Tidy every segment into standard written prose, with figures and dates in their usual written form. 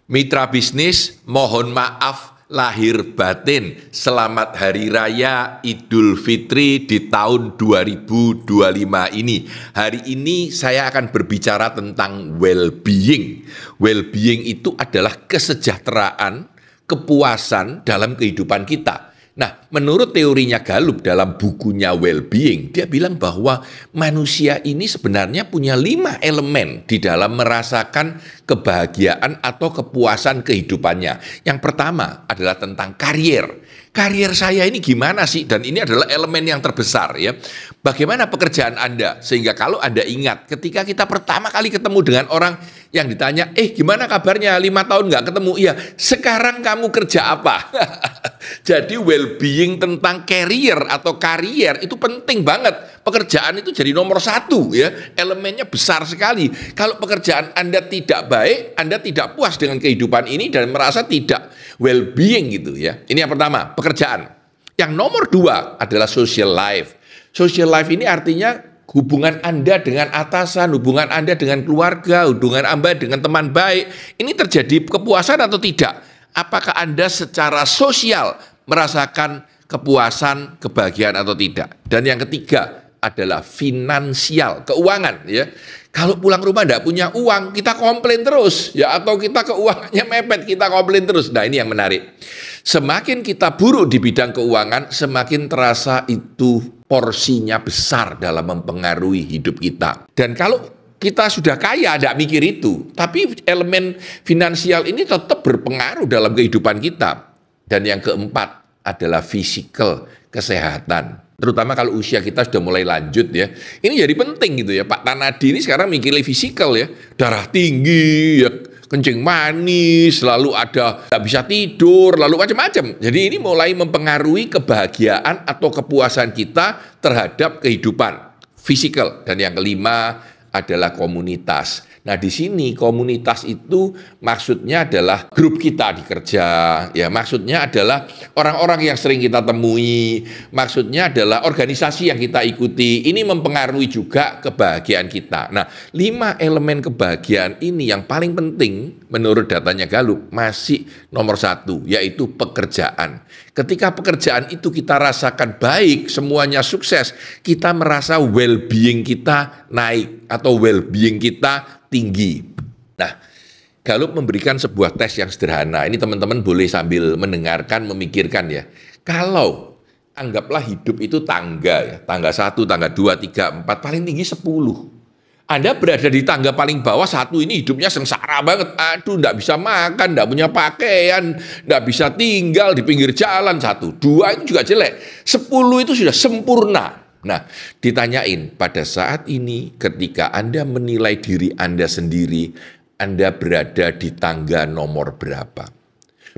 Mitra bisnis, mohon maaf lahir batin. Selamat Hari Raya Idul Fitri di tahun 2025 ini. Hari ini saya akan berbicara tentang well-being. Well-being itu adalah kesejahteraan, kepuasan dalam kehidupan kita. Nah, menurut teorinya Gallup dalam bukunya Well-Being, dia bilang bahwa manusia ini sebenarnya punya 5 elemen di dalam merasakan kebahagiaan atau kepuasan kehidupannya. Yang pertama adalah tentang karier. Karier saya ini gimana sih? Dan ini adalah elemen yang terbesar ya. Bagaimana pekerjaan Anda? Sehingga kalau Anda ingat ketika kita pertama kali ketemu dengan orang yang ditanya, gimana kabarnya 5 tahun nggak ketemu? Iya, sekarang kamu kerja apa? Jadi well-being tentang career atau karier itu penting banget. Pekerjaan itu jadi nomor 1 ya. Elemennya besar sekali. Kalau pekerjaan Anda tidak baik, Anda tidak puas dengan kehidupan ini dan merasa tidak well-being gitu ya. Ini yang pertama, pekerjaan. Yang nomor 2 adalah social life. Social life ini artinya hubungan Anda dengan atasan, hubungan Anda dengan keluarga, hubungan Anda dengan teman baik. Ini terjadi kepuasan atau tidak? Apakah Anda secara sosial merasakan kepuasan, kebahagiaan atau tidak? Dan yang ketiga adalah finansial, keuangan ya. Kalau pulang rumah tidak punya uang, kita komplain terus ya, atau kita keuangannya mepet, kita komplain terus. Nah, ini yang menarik. Semakin kita buruk di bidang keuangan, semakin terasa itu porsinya besar dalam mempengaruhi hidup kita. Dan kalau kita sudah kaya, tidak mikir itu. Tapi elemen finansial ini tetap berpengaruh dalam kehidupan kita. Dan yang keempat adalah physical, kesehatan. Terutama kalau usia kita sudah mulai lanjut ya. Ini jadi penting gitu ya. Pak Tanadi ini sekarang mikirnya physical ya. Darah tinggi, ya, kencing manis, lalu ada tidak bisa tidur, lalu macam-macam. Jadi ini mulai mempengaruhi kebahagiaan atau kepuasan kita terhadap kehidupan physical. Dan yang kelima adalah komunitas. Nah, di sini komunitas itu maksudnya adalah grup kita di kerja, ya maksudnya adalah orang-orang yang sering kita temui, maksudnya adalah organisasi yang kita ikuti. Ini mempengaruhi juga kebahagiaan kita. Nah, 5 elemen kebahagiaan ini yang paling penting menurut datanya Gallup masih nomor 1, yaitu pekerjaan. Ketika pekerjaan itu kita rasakan baik, semuanya sukses, kita merasa well-being kita naik atau well-being kita tinggi. Nah, Gallup memberikan sebuah tes yang sederhana. Ini teman-teman boleh sambil mendengarkan, memikirkan ya. Kalau anggaplah hidup itu tangga ya, tangga 1, tangga 2, 3, 4, paling tinggi 10. Anda berada di tangga paling bawah 1 ini hidupnya sengsara banget. Aduh, enggak bisa makan, enggak punya pakaian, enggak bisa tinggal di pinggir jalan. 1, 2 itu juga jelek. 10 itu sudah sempurna. Nah, ditanyain pada saat ini ketika Anda menilai diri Anda sendiri, Anda berada di tangga nomor berapa?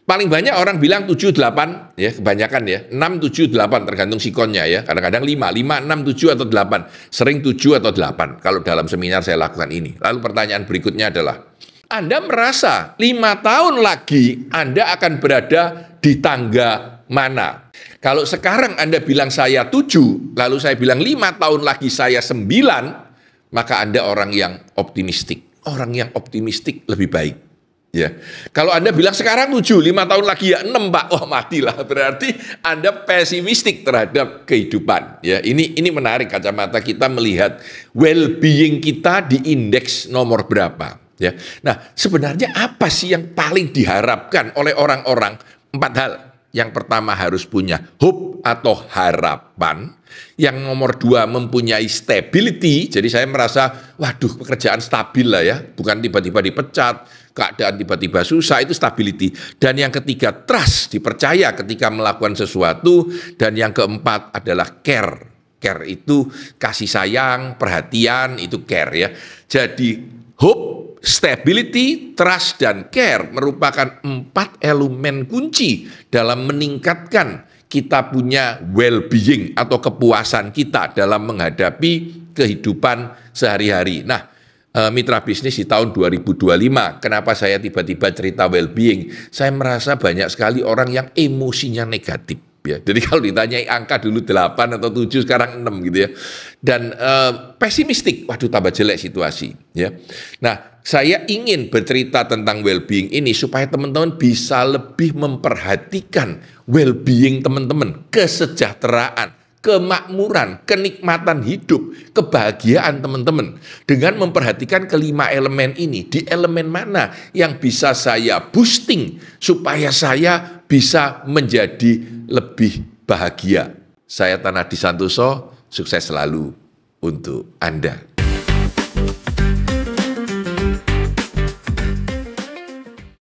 Paling banyak orang bilang 7, 8, ya kebanyakan ya, 6, 7, 8 tergantung sikonnya ya, kadang-kadang 5, 6, 7 atau 8, sering 7 atau 8 kalau dalam seminar saya lakukan ini. Lalu pertanyaan berikutnya adalah, Anda merasa 5 tahun lagi Anda akan berada di tangga mana? Kalau sekarang Anda bilang saya 7, lalu saya bilang 5 tahun lagi saya 9, maka Anda orang yang optimistik. Orang yang optimistik lebih baik. Ya. Kalau Anda bilang sekarang 7, 5 tahun lagi ya 6 Pak, wah matilah. Berarti Anda pesimistik terhadap kehidupan. Ya, ini menarik kacamata kita melihat well-being kita di indeks nomor berapa. Ya. Nah, sebenarnya apa sih yang paling diharapkan oleh orang-orang? 4 hal. Yang pertama harus punya hope atau harapan. Yang nomor 2 mempunyai stability. Jadi saya merasa, waduh pekerjaan stabil lah ya. Bukan tiba-tiba dipecat, keadaan tiba-tiba susah, itu stability. Dan yang ketiga trust, dipercaya ketika melakukan sesuatu. Dan yang keempat adalah care. Care itu kasih sayang, perhatian, itu care ya. Jadi hope, stability, trust, dan care merupakan 4 elemen kunci dalam meningkatkan kita punya well-being atau kepuasan kita dalam menghadapi kehidupan sehari-hari. Nah, mitra bisnis di tahun 2025, kenapa saya tiba-tiba cerita well-being? Saya merasa banyak sekali orang yang emosinya negatif. Ya, jadi kalau ditanyai angka dulu 8 atau 7 sekarang 6 gitu ya. Dan pesimistik, waduh tambah jelek situasi ya. Nah, saya ingin bercerita tentang well-being ini supaya teman-teman bisa lebih memperhatikan well-being teman-teman, kesejahteraan, kemakmuran, kenikmatan hidup, kebahagiaan teman-teman. Dengan memperhatikan kelima elemen ini, di elemen mana yang bisa saya boosting supaya saya bisa menjadi lebih bahagia. Saya Tanadi Santoso, sukses selalu untuk Anda.